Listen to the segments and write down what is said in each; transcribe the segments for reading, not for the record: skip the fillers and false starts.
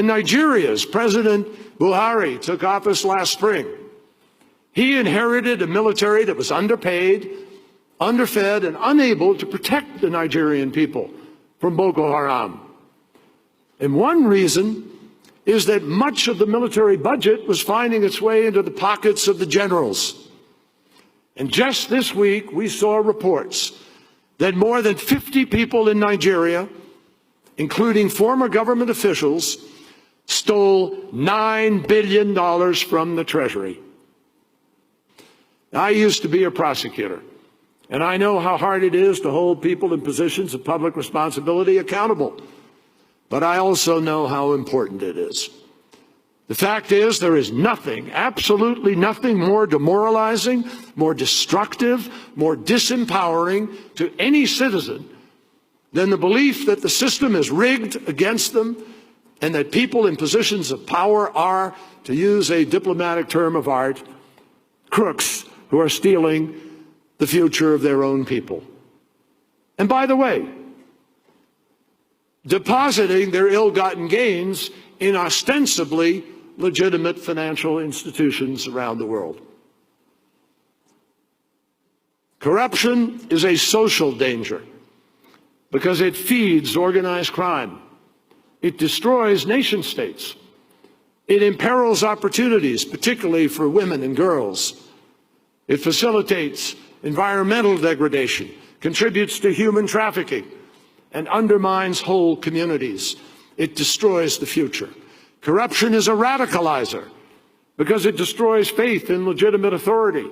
When Nigeria's President Buhari took office last spring, he inherited a military that was underpaid, underfed, and unable to protect the Nigerian people from Boko Haram. And one reason is that much of the military budget was finding its way into the pockets of the generals. And just this week, we saw reports that more than 50 people in Nigeria, including former government officials, stole $9 billion from the Treasury. I used to be a prosecutor, and I know how hard it is to hold people in positions of public responsibility accountable. But I also know how important it is. The fact is, there is nothing, absolutely nothing more demoralizing, more destructive, more disempowering to any citizen than the belief that the system is rigged against them and that people in positions of power are, to use a diplomatic term of art, crooks who are stealing the future of their own people. And by the way, depositing their ill-gotten gains in ostensibly legitimate financial institutions around the world. Corruption is a social danger because it feeds organized crime. It destroys nation states. It imperils opportunities, particularly for women and girls. It facilitates environmental degradation, contributes to human trafficking, and undermines whole communities. It destroys the future. Corruption is a radicalizer because it destroys faith in legitimate authority.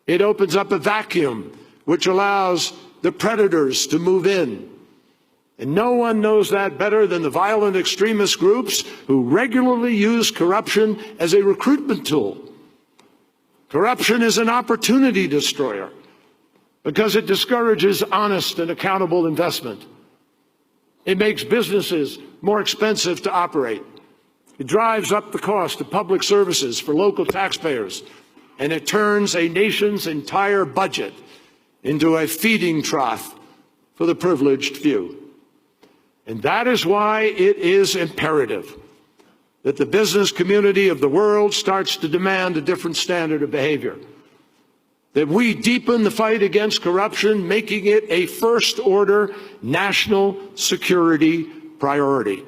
It opens up a vacuum which allows the predators to move in. And no one knows that better than the violent extremist groups who regularly use corruption as a recruitment tool. Corruption is an opportunity destroyer because it discourages honest and accountable investment. It makes businesses more expensive to operate. It drives up the cost of public services for local taxpayers, and it turns a nation's entire budget into a feeding trough for the privileged few. And that is why it is imperative that the business community of the world starts to demand a different standard of behavior, that we deepen the fight against corruption, making it a first-order national security priority.